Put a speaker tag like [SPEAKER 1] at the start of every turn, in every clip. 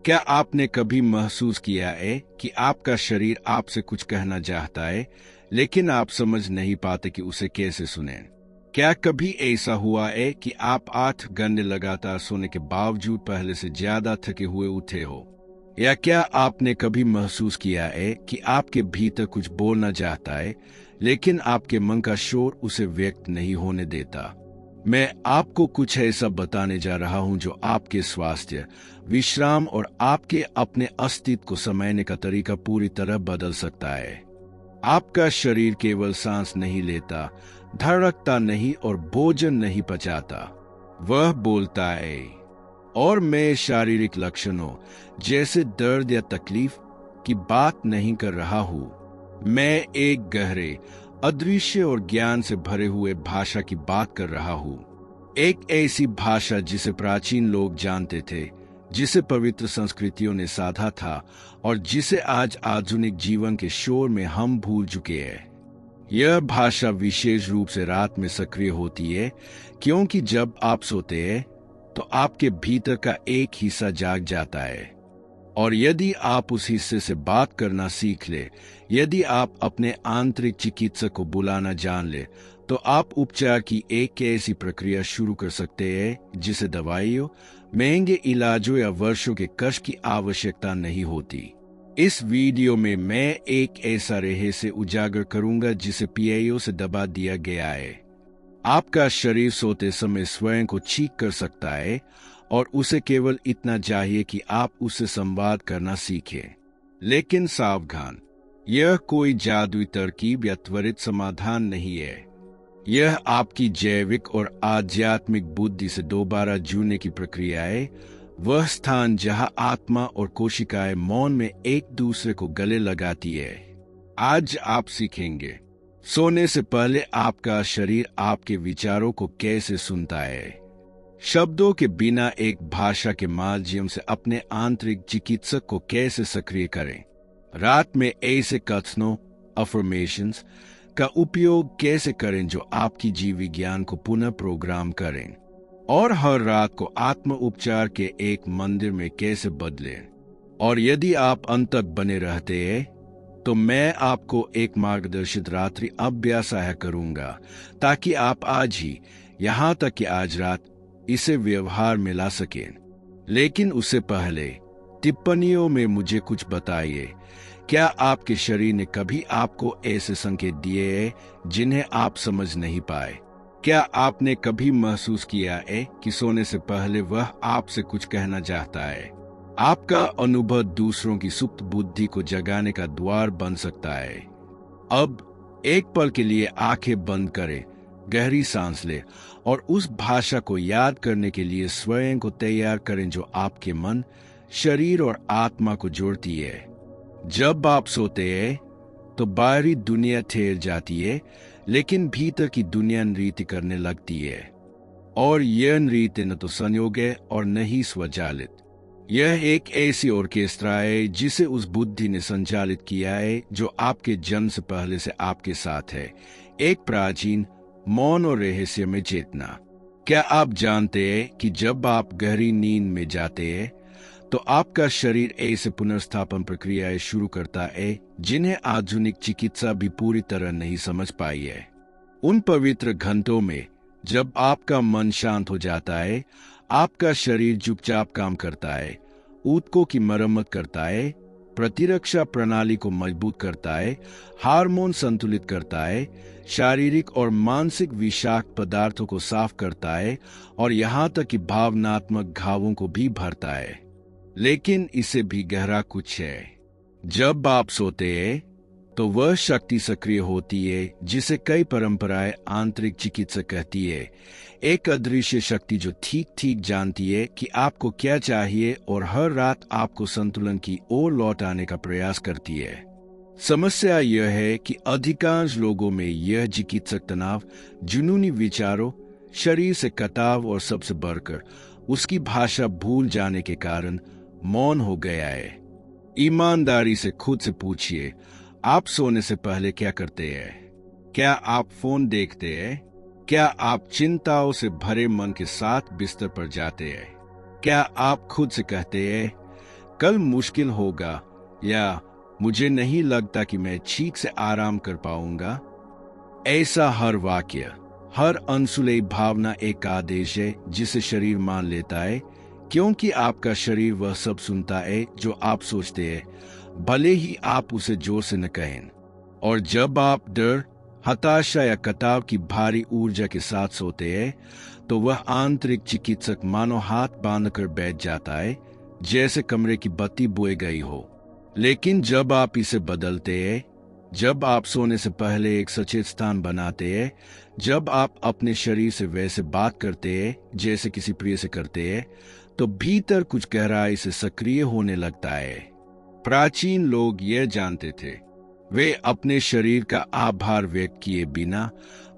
[SPEAKER 1] क्या आपने कभी महसूस किया है कि आपका शरीर आपसे कुछ कहना चाहता है, लेकिन आप समझ नहीं पाते कि उसे कैसे सुनें? क्या कभी ऐसा हुआ है कि आप 8 घंटे लगातार सोने के बावजूद पहले से ज्यादा थके हुए उठे हो? या क्या आपने कभी महसूस किया है कि आपके भीतर कुछ बोलना चाहता है, लेकिन आपके मन का शोर उसे व्यक्त नहीं होने देता? मैं आपको कुछ ऐसा बताने जा रहा हूं जो आपके स्वास्थ्य, विश्राम और आपके अपने अस्तित्व को समझने का तरीका पूरी तरह बदल सकता है। आपका शरीर केवल सांस नहीं लेता, धड़कता नहीं और भोजन नहीं पचाता, वह बोलता है। और मैं शारीरिक लक्षणों जैसे दर्द या तकलीफ की बात नहीं कर रहा हूं। मैं एक गहरे, अदृश्य और ज्ञान से भरे हुए भाषा की बात कर रहा हूं। एक ऐसी भाषा जिसे प्राचीन लोग जानते थे, जिसे पवित्र संस्कृतियों ने साधा था और जिसे आज आधुनिक जीवन के शोर में हम भूल चुके हैं। यह भाषा विशेष रूप से रात में सक्रिय होती है, क्योंकि जब आप सोते हैं तो आपके भीतर का एक हिस्सा जाग जाता है। और यदि आप उस हिस्से से बात करना सीख ले, यदि आप अपने आंतरिक चिकित्सक को बुलाना जान ले, तो आप उपचार की एक ऐसी प्रक्रिया शुरू कर सकते हैं जिसे दवाइयों, महंगे इलाजों या वर्षों के कष्ट की आवश्यकता नहीं होती। इस वीडियो में मैं एक ऐसा रहस्य उजागर करूंगा जिसे पीआईओ से दबा दिया गया है। आपका शरीर सोते समय स्वयं को ठीक कर सकता है और उसे केवल इतना चाहिए कि आप उससे संवाद करना सीखें। लेकिन सावधान, यह कोई जादुई तरकीब या त्वरित समाधान नहीं है। यह आपकी जैविक और आध्यात्मिक बुद्धि से दोबारा जुड़ने की प्रक्रिया है, वह स्थान जहां आत्मा और कोशिकाएं मौन में एक दूसरे को गले लगाती है। आज आप सीखेंगे सोने से पहले आपका शरीर आपके विचारों को कैसे सुनता है, शब्दों के बिना एक भाषा के माध्यम से अपने आंतरिक चिकित्सक को कैसे सक्रिय करें, रात में ऐसे कथनों अफर्मेशंस का उपयोग कैसे करें जो आपकी जीव विज्ञान को पुनः प्रोग्राम करें, और हर रात को आत्म उपचार के एक मंदिर में कैसे बदलें। और यदि आप अंत तक बने रहते हैं तो मैं आपको एक मार्गदर्शित रात्रि अभ्यास करूंगा, ताकि आप आज ही, यहां तक कि आज रात, इसे व्यवहार में ला सकें। लेकिन उससे पहले टिप्पणियों में मुझे कुछ बताइए। क्या आपके शरीर ने कभी आपको ऐसे संकेत दिए हैं जिन्हें आप समझ नहीं पाए? क्या आपने कभी महसूस किया है कि सोने से पहले वह आपसे कुछ कहना चाहता है? आपका अनुभव दूसरों की सुप्त बुद्धि को जगाने का द्वार बन सकता है। अब एक पल के लिए आंखें बंद करें, गहरी सांस लें और उस भाषा को याद करने के लिए स्वयं को तैयार करें जो आपके मन, शरीर और आत्मा को जोड़ती है। जब आप सोते हैं तो बाहरी दुनिया ठहर जाती है, लेकिन भीतर की दुनिया नृत्य करने लगती है। और यह नृत्य न तो संयोग है और न ही स्वचालित। यह एक ऐसी ऑर्केस्ट्रा है जिसे उस बुद्धि ने संचालित किया है जो आपके जन्म से पहले से आपके साथ है, एक प्राचीन, मौन और रहस्यमय चेतना। क्या आप जानते हैं कि जब आप गहरी नींद में जाते हैं तो आपका शरीर ऐसे पुनर्स्थापन प्रक्रियाएं शुरू करता है जिन्हें आधुनिक चिकित्सा भी पूरी तरह नहीं समझ पाई है। उन पवित्र घंटों में जब आपका मन शांत हो जाता है, आपका शरीर चुपचाप काम करता है, ऊतकों की मरम्मत करता है, प्रतिरक्षा प्रणाली को मजबूत करता है, हार्मोन संतुलित करता है, शारीरिक और मानसिक विषाक्त पदार्थों को साफ करता है और यहाँ तक कि भावनात्मक घावों को भी भरता है। लेकिन इसे भी गहरा कुछ है। जब आप सोते हैं तो वह शक्ति सक्रिय होती है जिसे कई परंपराएं आंतरिक चिकित्सा कहती है, एक अदृश्य शक्ति जो ठीक ठीक जानती है कि आपको क्या चाहिए और हर रात आपको संतुलन की ओर लौटाने का प्रयास करती है। समस्या यह है कि अधिकांश लोगों में यह चिकित्सक तनाव, जुनूनी विचारों, शरीर से कटाव और सबसे बढ़कर उसकी भाषा भूल जाने के कारण मौन हो गया है। ईमानदारी से खुद से पूछिए, आप सोने से पहले क्या करते हैं? क्या आप फोन देखते हैं? क्या आप चिंताओं से भरे मन के साथ बिस्तर पर जाते हैं? क्या आप खुद से कहते हैं, कल मुश्किल होगा, या मुझे नहीं लगता कि मैं ठीक से आराम कर पाऊंगा। ऐसा हर वाक्य, हर अनसुलझी भावना एक आदेश है जिसे शरीर मान लेता है, क्योंकि आपका शरीर वह सब सुनता है जो आप सोचते हैं, भले ही आप उसे जोर से न कहें। और जब आप डर, हताशा या कटाव की भारी ऊर्जा के साथ सोते हैं, तो वह आंतरिक चिकित्सक मानो हाथ बांधकर बैठ जाता है, जैसे कमरे की बत्ती बुझ गई हो। लेकिन जब आप इसे बदलते हैं, जब आप सोने से पहले एक सचेत स्थान बनाते हैं, जब आप अपने शरीर से वैसे बात करते हैं जैसे किसी प्रिय से करते हैं, तो भीतर कुछ गहराई से सक्रिय होने लगता है। प्राचीन लोग यह जानते थे। वे अपने शरीर का आभार व्यक्त किए बिना,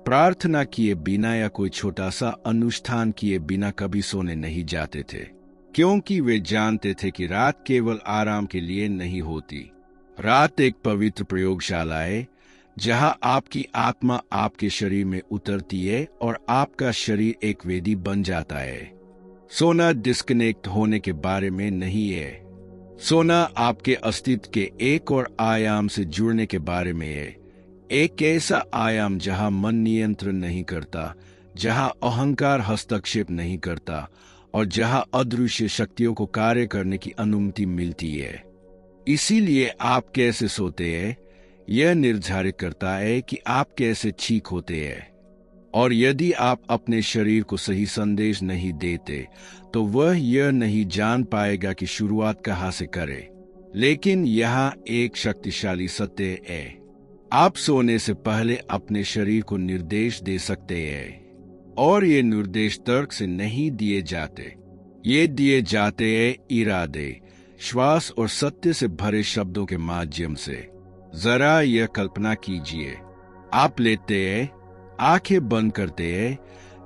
[SPEAKER 1] प्रार्थना किए बिना या कोई छोटा सा अनुष्ठान किए बिना कभी सोने नहीं जाते थे, क्योंकि वे जानते थे कि रात केवल आराम के लिए नहीं होती। रात एक पवित्र प्रयोगशाला है, जहां आपकी आत्मा आपके शरीर में उतरती है और आपका शरीर एक वेदी बन जाता है। सोना डिस्कनेक्ट होने के बारे में नहीं है। सोना आपके अस्तित्व के एक और आयाम से जुड़ने के बारे में है। एक ऐसा आयाम जहां मन नियंत्रण नहीं करता, जहां अहंकार हस्तक्षेप नहीं करता और जहां अदृश्य शक्तियों को कार्य करने की अनुमति मिलती है। इसीलिए आप कैसे सोते हैं, यह निर्धारित करता है कि आप कैसे ठीक होते हैं। और यदि आप अपने शरीर को सही संदेश नहीं देते, तो वह यह नहीं जान पाएगा कि शुरुआत कहाँ से करे। लेकिन यहाँ एक शक्तिशाली सत्य है। आप सोने से पहले अपने शरीर को निर्देश दे सकते हैं, और ये निर्देश तर्क से नहीं दिए जाते। ये दिए जाते हैं इरादे, श्वास और सत्य से भरे शब्दों के माध्यम से। जरा यह कल्पना कीजिए, आप लेते हैं, आंखें बंद करते हैं,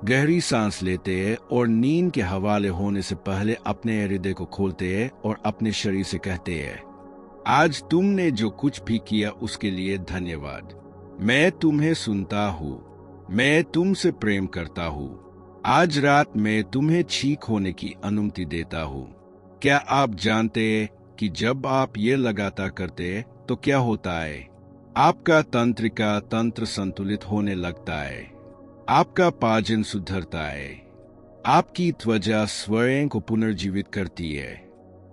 [SPEAKER 1] गहरी सांस लेते हैं और नींद के हवाले होने से पहले अपने हृदय को खोलते हैं और अपने शरीर से कहते हैं, आज तुमने जो कुछ भी किया उसके लिए धन्यवाद। मैं तुम्हें सुनता हूँ, मैं तुमसे प्रेम करता हूँ। आज रात मैं तुम्हें ठीक होने की अनुमति देता हूँ। क्या आप जानते हैं कि जब आप ये लगातार करते हैं तो क्या होता है? आपका तंत्रिका तंत्र संतुलित होने लगता है, आपका पाचन सुधरता है, आपकी त्वचा स्वयं को पुनर्जीवित करती है,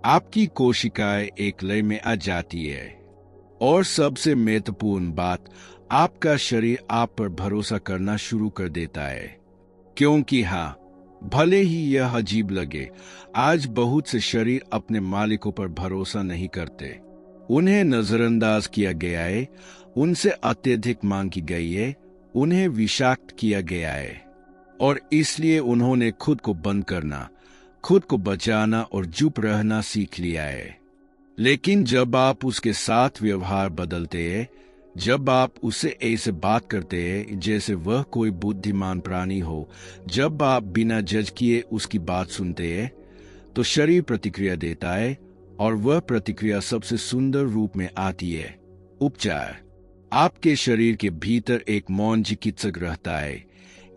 [SPEAKER 1] आपकी कोशिकाएं एक लय में आ जाती है, और सबसे महत्वपूर्ण बात, आपका शरीर आप पर भरोसा करना शुरू कर देता है। क्योंकि हाँ, भले ही यह अजीब लगे, आज बहुत से शरीर अपने मालिकों पर भरोसा नहीं करते। उन्हें नजरअंदाज किया गया है, उनसे अत्यधिक मांग की गई है, उन्हें विषाक्त किया गया है, और इसलिए उन्होंने खुद को बंद करना, खुद को बचाना और चुप रहना सीख लिया है। लेकिन जब आप उसके साथ व्यवहार बदलते हैं, जब आप उससे ऐसे बात करते हैं जैसे वह कोई बुद्धिमान प्राणी हो, जब आप बिना जज किए उसकी बात सुनते हैं, तो शरीर प्रतिक्रिया देता है, और वह प्रतिक्रिया सबसे सुंदर रूप में आती है, उपचार। आपके शरीर के भीतर एक मौन चिकित्सक रहता है,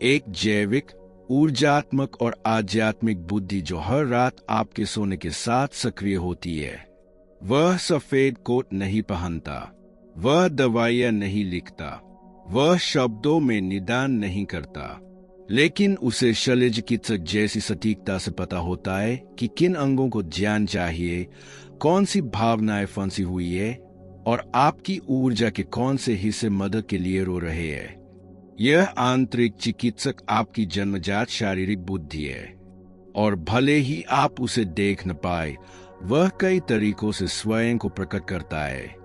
[SPEAKER 1] एक जैविक, ऊर्जात्मक और आध्यात्मिक बुद्धि जो हर रात आपके सोने के साथ सक्रिय होती है। वह सफेद कोट नहीं पहनता, वह दवाइयां नहीं लिखता, वह शब्दों में निदान नहीं करता, लेकिन उसे शल्य चिकित्सक जैसी सटीकता से पता होता है कि किन अंगों को ध्यान चाहिए, कौन सी भावनाएं फंसी हुई है, और आपकी ऊर्जा के कौन से हिस्से मदद के लिए रो रहे हैं। यह आंतरिक चिकित्सक आपकी जन्मजात शारीरिक बुद्धि है, और भले ही आप उसे देख न पाए, वह कई तरीकों से स्वयं को प्रकट करता है।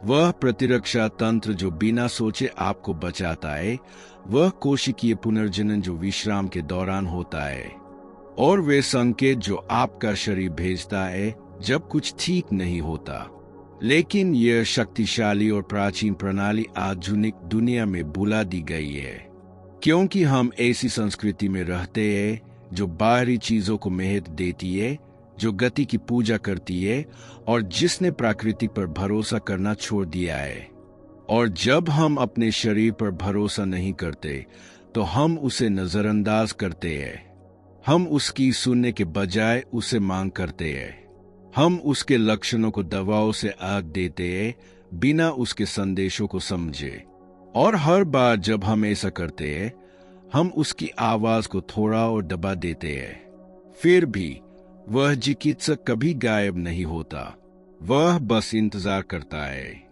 [SPEAKER 1] वह प्रतिरक्षा तंत्र जो बिना सोचे आपको बचाता है, वह कोशिकीय पुनर्जनन जो विश्राम के दौरान होता है, और वे संकेत जो आपका शरीर भेजता है जब कुछ ठीक नहीं होता। लेकिन यह शक्तिशाली और प्राचीन प्रणाली आधुनिक दुनिया में भुला दी गई है, क्योंकि हम ऐसी संस्कृति में रहते हैं जो बाहरी चीजों को महत्व देती है, जो गति की पूजा करती है, और जिसने प्रकृति पर भरोसा करना छोड़ दिया है। और जब हम अपने शरीर पर भरोसा नहीं करते, तो हम उसे नजरअंदाज करते हैं। हम उसकी सुनने के बजाय उसे मांग करते हैं। हम उसके लक्षणों को दवाओं से आग देते हैं बिना उसके संदेशों को समझे। और हर बार जब हम ऐसा करते हैं, हम उसकी आवाज को थोड़ा और दबा देते हैं। फिर भी वह चिकित्सक कभी गायब नहीं होता। वह बस इंतजार करता है।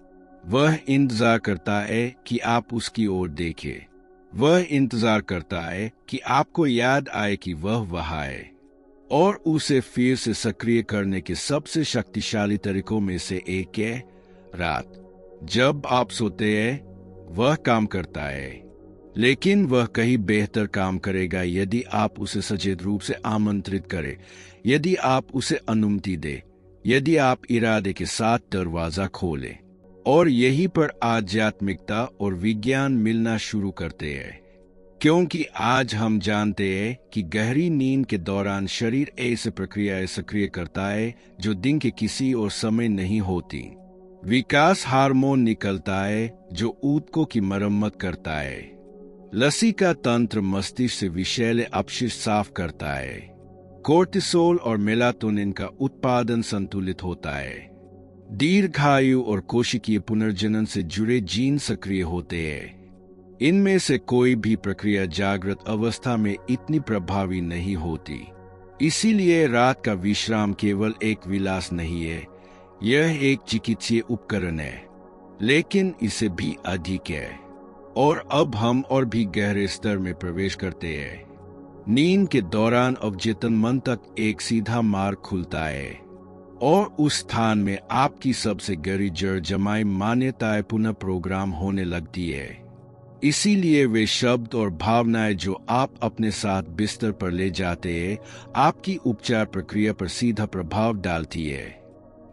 [SPEAKER 1] वह इंतजार करता है कि आप उसकी ओर देखें। वह इंतजार करता है कि आपको याद आए कि वह वहां है। और उसे फिर से सक्रिय करने के सबसे शक्तिशाली तरीकों में से एक है रात। जब आप सोते हैं, वह काम करता है, लेकिन वह कहीं बेहतर काम करेगा यदि आप उसे सचेत रूप से आमंत्रित करें, यदि आप उसे अनुमति दें, यदि आप इरादे के साथ दरवाजा खोलें। और यहीं पर आध्यात्मिकता और विज्ञान मिलना शुरू करते हैं, क्योंकि आज हम जानते हैं कि गहरी नींद के दौरान शरीर ऐसे प्रक्रियाएं सक्रिय करता है जो दिन के किसी और समय नहीं होती। विकास हार्मोन निकलता है जो ऊतकों की मरम्मत करता है। लसीका तंत्र मस्तिष्क से विषैले अपशिष्ट साफ करता है। कोर्टिसोल और मेलाटोनिन का उत्पादन संतुलित होता है। दीर्घायु और कोशिकीय पुनर्जनन से जुड़े जीन सक्रिय होते हैं। इनमें से कोई भी प्रक्रिया जागृत अवस्था में इतनी प्रभावी नहीं होती। इसीलिए रात का विश्राम केवल एक विलास नहीं है, यह एक चिकित्सीय उपकरण है, लेकिन इसे भी अधिक है। और अब हम और भी गहरे स्तर में प्रवेश करते हैं। नींद के दौरान अवचेतन मन तक एक सीधा मार्ग खुलता है, और उस स्थान में आपकी सबसे गहरी जड़ जमाई मान्यताएं पुनः प्रोग्राम होने लगती है। इसीलिए वे शब्द और भावनाएं जो आप अपने साथ बिस्तर पर ले जाते हैं, आपकी उपचार प्रक्रिया पर सीधा प्रभाव डालती है।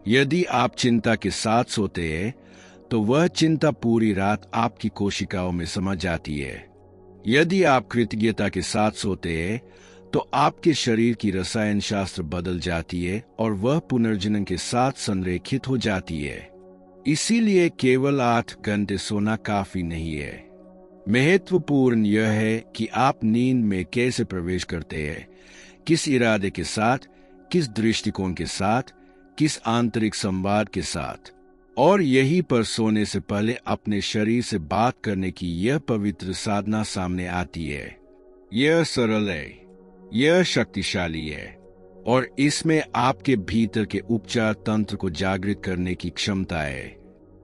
[SPEAKER 1] यदि आप चिंता के साथ सोते हैं, तो वह चिंता पूरी रात आपकी कोशिकाओं में समा जाती है। यदि आप कृतज्ञता के साथ सोते हैं, तो आपके शरीर की रसायन शास्त्र बदल जाती है और वह पुनर्जनन के साथ संरेखित हो जाती है। इसीलिए केवल 8 घंटे सोना काफी नहीं है। महत्वपूर्ण यह है कि आप नींद में कैसे प्रवेश करते हैं, किस इरादे के साथ, किस दृष्टिकोण के साथ, किस आंतरिक संवाद के साथ। और यहीं पर सोने से पहले अपने शरीर से बात करने की यह पवित्र साधना सामने आती है। यह सरल है, यह शक्तिशाली है, और इसमें आपके भीतर के उपचार तंत्र को जागृत करने की क्षमता है।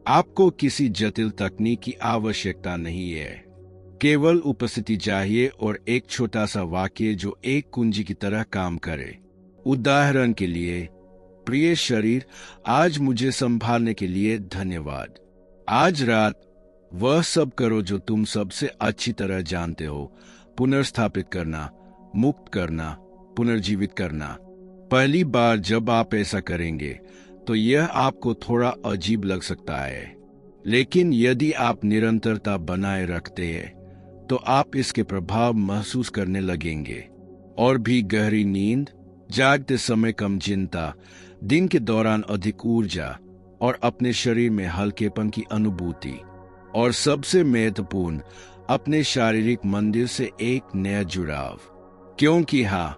[SPEAKER 1] आपको किसी जटिल तकनीक की आवश्यकता नहीं है, केवल उपस्थिति चाहिए और एक छोटा सा वाक्य जो एक कुंजी की तरह काम करे। उदाहरण के लिए, प्रिय शरीर, आज मुझे संभालने के लिए धन्यवाद। आज रात वह सब करो जो तुम सबसे अच्छी तरह जानते हो, पुनर्स्थापित करना, मुक्त करना, पुनर्जीवित करना। पहली बार जब आप ऐसा करेंगे तो यह आपको थोड़ा अजीब लग सकता है, लेकिन यदि आप निरंतरता बनाए रखते हैं तो आप इसके प्रभाव महसूस करने लगेंगे। और भी गहरी नींद, जागते समय कम चिंता, दिन के दौरान अधिक ऊर्जा और अपने शरीर में हल्केपन की अनुभूति, और सबसे महत्वपूर्ण, अपने शारीरिक मंदिर से एक नया जुड़ाव। क्योंकि हाँ,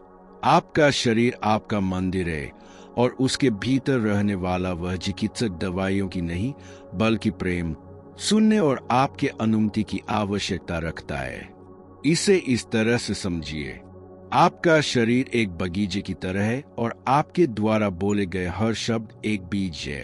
[SPEAKER 1] आपका शरीर आपका मंदिर है, और उसके भीतर रहने वाला वह चिकित्सक दवाइयों की नहीं, बल्कि प्रेम, सुनने और आपके अनुमति की आवश्यकता रखता है। इसे इस तरह से समझिए, आपका शरीर एक बगीचे की तरह है और आपके द्वारा बोले गए हर शब्द एक बीज है।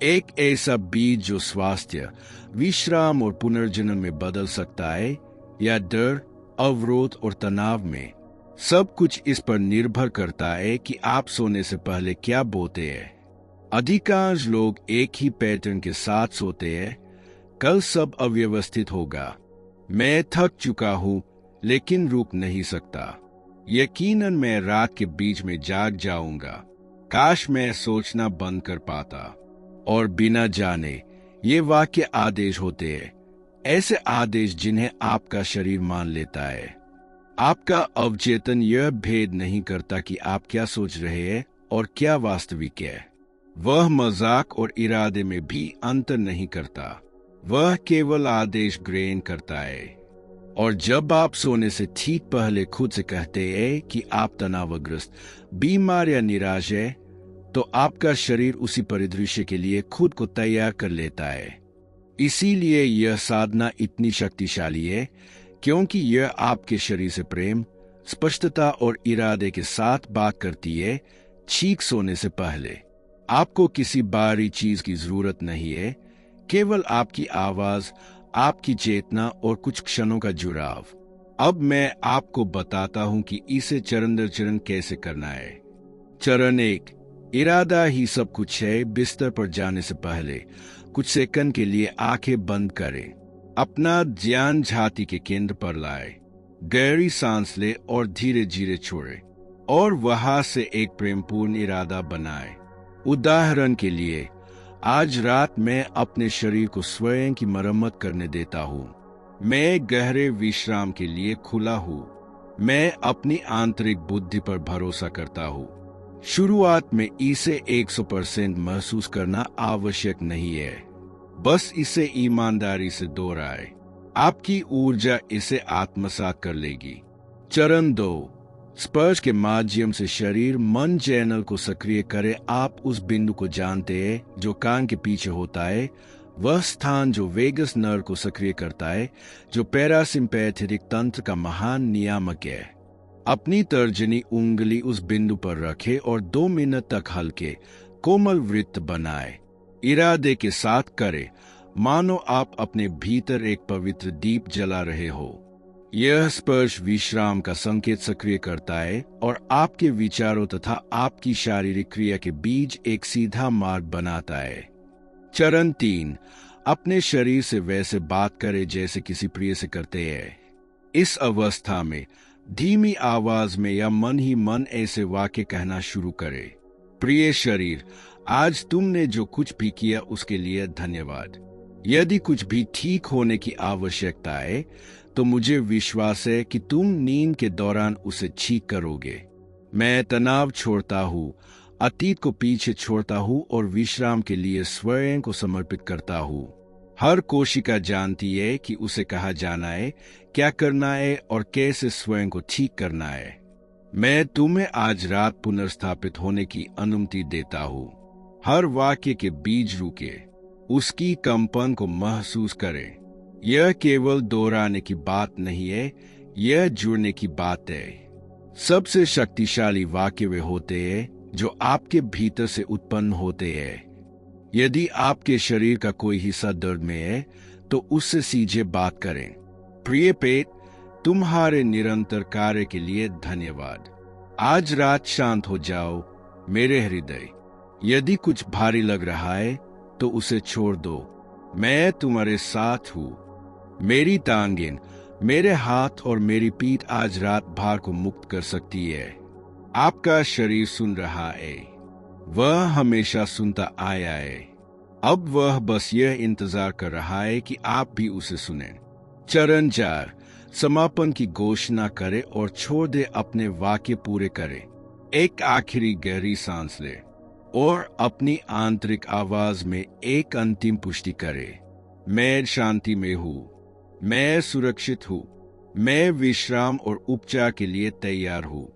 [SPEAKER 1] एक ऐसा बीज जो स्वास्थ्य, विश्राम और पुनर्जनन में बदल सकता है, या डर, अवरोध और तनाव में। सब कुछ इस पर निर्भर करता है कि आप सोने से पहले क्या बोते हैं। अधिकांश लोग एक ही पैटर्न के साथ सोते हैं, कल सब अव्यवस्थित होगा, मैं थक चुका हूं लेकिन रुक नहीं सकता, यकीनन मैं रात के बीच में जाग जाऊंगा, काश मैं सोचना बंद कर पाता। और बिना जाने ये वाक्य आदेश होते हैं, ऐसे आदेश जिन्हें आपका शरीर मान लेता है। आपका अवचेतन यह भेद नहीं करता कि आप क्या सोच रहे हैं और क्या वास्तविक है। वह मजाक और इरादे में भी अंतर नहीं करता, वह केवल आदेश ग्रहण करता है। और जब आप सोने से ठीक पहले खुद से कहते हैं कि आप तनावग्रस्त, बीमार या निराश है, तो आपका शरीर उसी परिदृश्य के लिए खुद को तैयार कर लेता है। इसीलिए यह साधना इतनी शक्तिशाली है, क्योंकि यह आपके शरीर से प्रेम, स्पष्टता और इरादे के साथ बात करती है। ठीक सोने से पहले आपको किसी बाहरी चीज की जरूरत नहीं है, केवल आपकी आवाज, आपकी चेतना और कुछ क्षणों का जुड़ाव। अब मैं आपको बताता हूं कि इसे चरण दर चरण कैसे करना है। चरण 1, इरादा ही सब कुछ है। बिस्तर पर जाने से पहले कुछ सेकंड के लिए आंखें बंद करें। अपना ध्यान छाती के केंद्र पर लाए। गहरी सांस ले और धीरे धीरे छोड़े और वहां से एक प्रेमपूर्ण इरादा बनाए। उदाहरण के लिए, आज रात मैं अपने शरीर को स्वयं की मरम्मत करने देता हूँ। मैं गहरे विश्राम के लिए खुला हूँ। मैं अपनी आंतरिक बुद्धि पर भरोसा करता हूँ। शुरुआत में इसे 100% महसूस करना आवश्यक नहीं है, बस इसे ईमानदारी से दोहराए। आपकी ऊर्जा इसे आत्मसात कर लेगी। चरण 2, स्पर्श के माध्यम से शरीर मन चैनल को सक्रिय करें। आप उस बिंदु को जानते हैं जो कान के पीछे होता है, वह स्थान जो वेगस नर्व को सक्रिय करता है, जो पैरासिम्पैथेटिक तंत्र का महान नियामक है। अपनी तर्जनी उंगली उस बिंदु पर रखें और 2 मिनट तक हल्के कोमल वृत्त बनाए। इरादे के साथ करें, मानो आप अपने भीतर एक पवित्र दीप जला रहे हो। यह स्पर्श विश्राम का संकेत सक्रिय करता है और आपके विचारों तथा आपकी शारीरिक क्रिया के बीच एक सीधा मार्ग बनाता है। चरण 3, अपने शरीर से वैसे बात करें जैसे किसी प्रिय से करते हैं। इस अवस्था में धीमी आवाज में या मन ही मन ऐसे वाक्य कहना शुरू करें। प्रिय शरीर, आज तुमने जो कुछ भी किया उसके लिए धन्यवाद। यदि कुछ भी ठीक होने की आवश्यकता है तो मुझे विश्वास है कि तुम नींद के दौरान उसे ठीक करोगे। मैं तनाव छोड़ता हूँ, अतीत को पीछे छोड़ता हूँ और विश्राम के लिए स्वयं को समर्पित करता हूँ। हर कोशिका जानती है कि उसे कहाँ जाना है, क्या करना है और कैसे स्वयं को ठीक करना है। मैं तुम्हें आज रात पुनर्स्थापित होने की अनुमति देता हूँ। हर वाक्य के बीच रुके, उसकी कंपन को महसूस करें। यह केवल दोहराने की बात नहीं है, यह जुड़ने की बात है। सबसे शक्तिशाली वाक्य वे होते हैं जो आपके भीतर से उत्पन्न होते हैं। यदि आपके शरीर का कोई हिस्सा दर्द में है तो उससे सीधे बात करें। प्रिय पेट, तुम्हारे निरंतर कार्य के लिए धन्यवाद। आज रात शांत हो जाओ मेरे हृदय। यदि कुछ भारी लग रहा है तो उसे छोड़ दो। मैं तुम्हारे साथ हूँ। मेरी टांगें, मेरे हाथ और मेरी पीठ आज रात भार को मुक्त कर सकती है। आपका शरीर सुन रहा है, वह हमेशा सुनता आया है। अब वह बस यह इंतजार कर रहा है कि आप भी उसे सुनें। चरण 4, समापन की घोषणा करें और छोड़ दे अपने वाक्य पूरे करें। एक आखिरी गहरी सांस ले और अपनी आंतरिक आवाज में एक अंतिम पुष्टि करे। मैं शांति में हूँ, मैं सुरक्षित हूँ, मैं विश्राम और उपचार के लिए तैयार हूँ।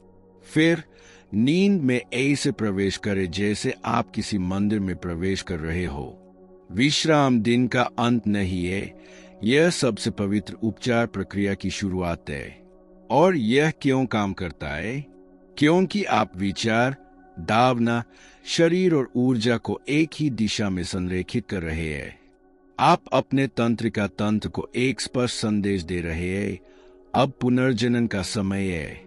[SPEAKER 1] फिर नींद में ऐसे प्रवेश करें जैसे आप किसी मंदिर में प्रवेश कर रहे हो। विश्राम दिन का अंत नहीं है, यह सबसे पवित्र उपचार प्रक्रिया की शुरुआत है। और यह क्यों काम करता है? क्योंकि आप विचार, भावना, शरीर और ऊर्जा को एक ही दिशा में संरेखित कर रहे हैं। आप अपने तंत्रिका तंत्र को एक स्पष्ट संदेश दे रहे हैं, अब पुनर्जनन का समय है।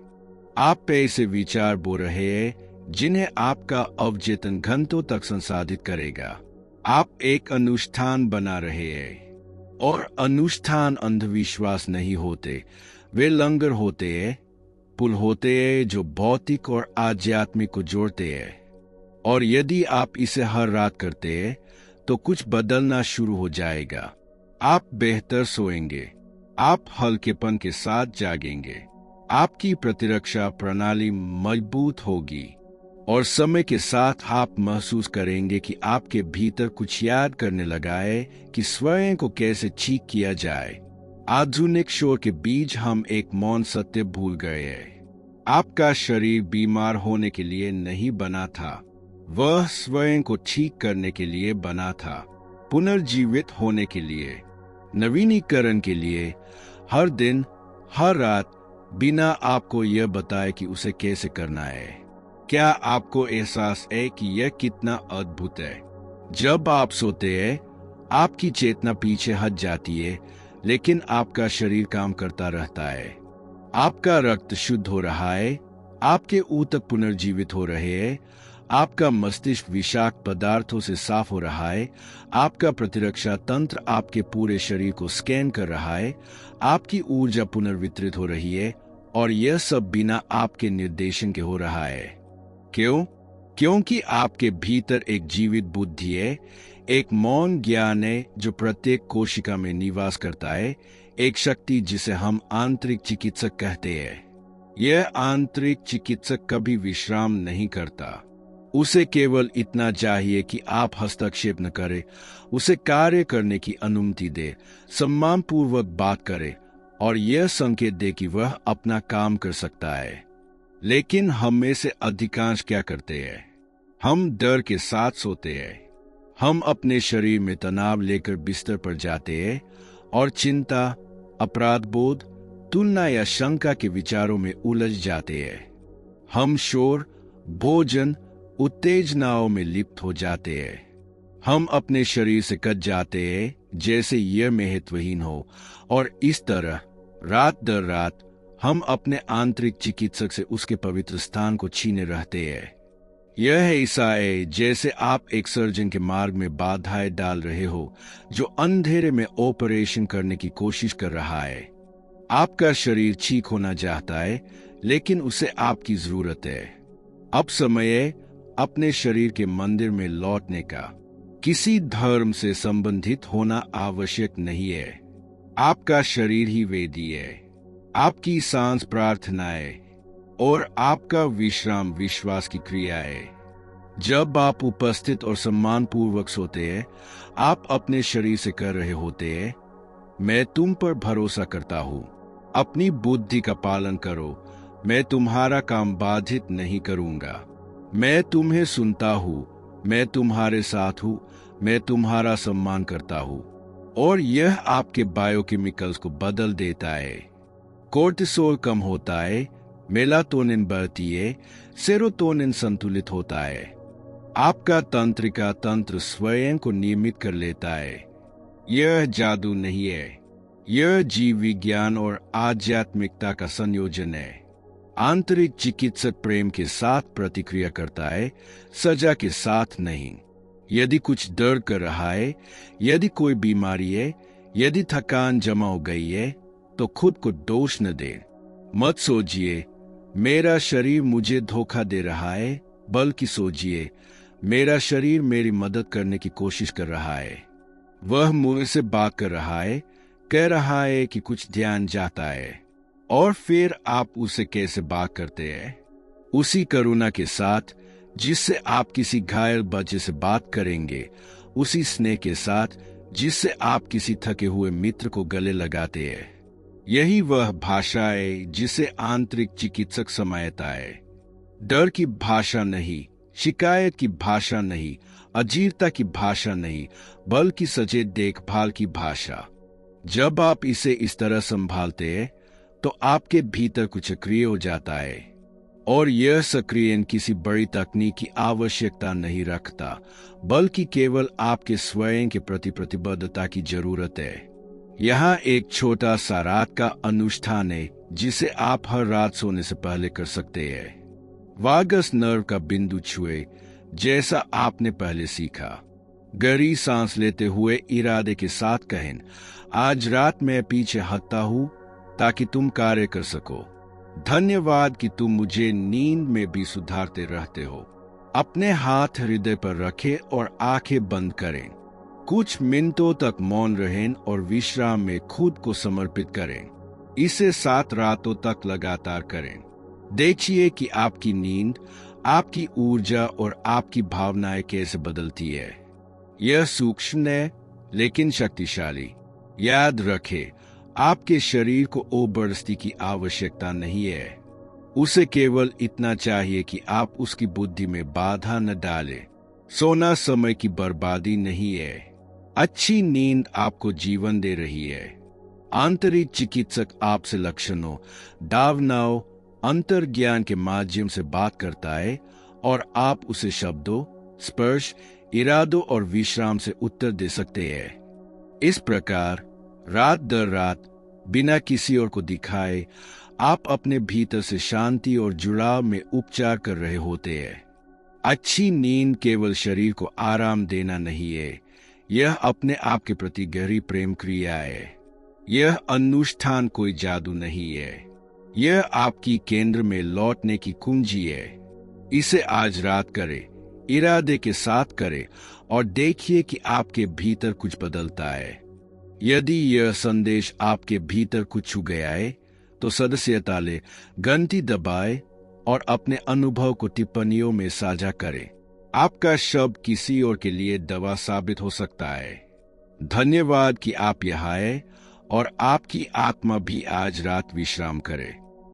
[SPEAKER 1] आप ऐसे विचार बोल रहे हैं जिन्हें आपका अवचेतन घंटों तक संसाधित करेगा। आप एक अनुष्ठान बना रहे हैं, और अनुष्ठान अंधविश्वास नहीं होते, वे लंगर होते हैं, पुल होते हैं जो भौतिक और आध्यात्मिक को जोड़ते हैं। और यदि आप इसे हर रात करते हैं तो कुछ बदलना शुरू हो जाएगा। आप बेहतर सोएंगे, आप हल्केपन के साथ जागेंगे, आपकी प्रतिरक्षा प्रणाली मजबूत होगी और समय के साथ आप महसूस करेंगे कि आपके भीतर कुछ याद करने लगा है कि स्वयं को कैसे ठीक किया जाए। आधुनिक शोर के बीच हम एक मौन सत्य भूल गए हैं। आपका शरीर बीमार होने के लिए नहीं बना था, वह स्वयं को ठीक करने के लिए बना था, पुनर्जीवित होने के लिए, नवीनीकरण के लिए, हर दिन, हर रात, बिना आपको यह बताए कि उसे कैसे करना है। क्या आपको एहसास है कि यह कितना अद्भुत है? जब आप सोते हैं, आपकी चेतना पीछे हट जाती है, लेकिन आपका शरीर काम करता रहता है। आपका रक्त शुद्ध हो रहा है, आपके ऊतक पुनर्जीवित हो रहे हैं, आपका मस्तिष्क विषाक्त पदार्थों से साफ हो रहा है, आपका प्रतिरक्षा तंत्र आपके पूरे शरीर को स्कैन कर रहा है, आपकी ऊर्जा पुनर्वितरित हो रही है, और यह सब बिना आपके निर्देशन के हो रहा है। क्यों? क्योंकि आपके भीतर एक जीवित बुद्धि है, एक मौन ज्ञान है जो प्रत्येक कोशिका में निवास करता है, एक शक्ति जिसे हम आंतरिक चिकित्सक कहते हैं। यह आंतरिक चिकित्सक कभी विश्राम नहीं करता। उसे केवल इतना चाहिए कि आप हस्तक्षेप न करें, उसे कार्य करने की अनुमति दे, सम्मानपूर्वक बात करे और यह संकेत दे कि वह अपना काम कर सकता है। लेकिन हम में से अधिकांश क्या करते हैं? हम डर के साथ सोते हैं। हम अपने शरीर में तनाव लेकर बिस्तर पर जाते हैं और चिंता, अपराध बोध, तुलना या शंका के विचारों में उलझ जाते हैं। हम शोर, भोजन, उत्तेजनाओं में लिप्त हो जाते हैं। हम अपने शरीर से कट जाते हैं जैसे यह महत्वहीन हो, और इस तरह रात दर रात हम अपने आंतरिक चिकित्सक से उसके पवित्र स्थान को छीने रहते हैं। यह ऐसा है जैसे आप एक सर्जन के मार्ग में बाधाएं डाल रहे हो जो अंधेरे में ऑपरेशन करने की कोशिश कर रहा है। आपका शरीर ठीक होना चाहता है, लेकिन उसे आपकी जरूरत है। अब समय है अपने शरीर के मंदिर में लौटने का। किसी धर्म से संबंधित होना आवश्यक नहीं है। आपका शरीर ही वेदी है, आपकी सांस प्रार्थनाएं और आपका विश्राम विश्वास की क्रिया है। जब आप उपस्थित और सम्मानपूर्वक सोते हैं, आप अपने शरीर से कर रहे होते हैं, मैं तुम पर भरोसा करता हूँ, अपनी बुद्धि का पालन करो, मैं तुम्हारा काम बाधित नहीं करूंगा, मैं तुम्हें सुनता हूँ, मैं तुम्हारे साथ हूँ, मैं तुम्हारा सम्मान करता हूँ। और यह आपके बायोकेमिकल्स को बदल देता है। कोर्टिसोल कम होता है, मेलाटोनिन बढ़ती है, सेरोटोनिन संतुलित होता है। आपका तंत्रिका तंत्र स्वयं को नियमित कर लेता है। यह जादू नहीं है, यह जीव विज्ञान और आध्यात्मिकता का संयोजन है। आंतरिक चिकित्सक प्रेम के साथ प्रतिक्रिया करता है, सजा के साथ नहीं। यदि कुछ दर्द कर रहा है, यदि कोई बीमारी है, यदि थकान जमा हो गई है, तो खुद को दोष न दें। मत सोचिए मेरा शरीर मुझे धोखा दे रहा है, बल्कि सोचिए मेरा शरीर मेरी मदद करने की कोशिश कर रहा है। वह मुंह से बात कर रहा है, कह रहा है कि कुछ ध्यान जाता है। और फिर आप उसे कैसे बात करते हैं? उसी करुणा के साथ जिससे आप किसी घायल बच्चे से बात करेंगे, उसी स्नेह के साथ जिससे आप किसी थके हुए मित्र को गले लगाते हैं। यही वह भाषा है जिसे आंतरिक चिकित्सक समझता है। डर की भाषा नहीं, शिकायत की भाषा नहीं, अजीरता की भाषा नहीं, बल्कि सचेत देखभाल की भाषा। जब आप इसे इस तरह संभालते हैं, तो आपके भीतर कुछ सक्रिय हो जाता है, और यह सक्रियण किसी बड़ी तकनीक की आवश्यकता नहीं रखता, बल्कि केवल आपके स्वयं के प्रति प्रतिबद्धता की जरूरत है। यहाँ एक छोटा सा रात का अनुष्ठान है जिसे आप हर रात सोने से पहले कर सकते हैं। वागस नर्व का बिंदु छुए, जैसा आपने पहले सीखा। गहरी सांस लेते हुए इरादे के साथ कहें, आज रात मैं पीछे हटता हूँ ताकि तुम कार्य कर सको। धन्यवाद कि तुम मुझे नींद में भी सुधारते रहते हो। अपने हाथ हृदय पर रखें और आंखें बंद करें। कुछ मिनटों तक मौन रहें और विश्राम में खुद को समर्पित करें। इसे 7 रातों तक लगातार करें। देखिए कि आपकी नींद, आपकी ऊर्जा और आपकी भावनाएं कैसे बदलती है। यह सूक्ष्म है लेकिन शक्तिशाली। याद रखें, आपके शरीर को ओबरस्ती की आवश्यकता नहीं है। उसे केवल इतना चाहिए कि आप उसकी बुद्धि में बाधा न डालें। सोना समय की बर्बादी नहीं है। अच्छी नींद आपको जीवन दे रही है। आंतरिक चिकित्सक आपसे लक्षणों, भावनाओं, अंतर्ज्ञान के माध्यम से बात करता है और आप उसे शब्दों, स्पर्श, इरादों और विश्राम से उत्तर दे सकते हैं। इस प्रकार रात दर रात बिना किसी और को दिखाए आप अपने भीतर से शांति और जुड़ाव में उपचार कर रहे होते हैं। अच्छी नींद केवल शरीर को आराम देना नहीं है, यह अपने आप के प्रति गहरी प्रेम क्रिया है। यह अनुष्ठान कोई जादू नहीं है, यह आपकी केंद्र में लौटने की कुंजी है। इसे आज रात करें, इरादे के साथ करें और देखिए कि आपके भीतर कुछ बदलता है। यदि यह संदेश आपके भीतर कुछ छू गया है तो सदस्यता ले, घंटी दबाए और अपने अनुभव को टिप्पणियों में साझा करें। आपका शब्द किसी और के लिए दवा साबित हो सकता है। धन्यवाद कि आप यहाँ आए और आपकी आत्मा भी आज रात विश्राम करे।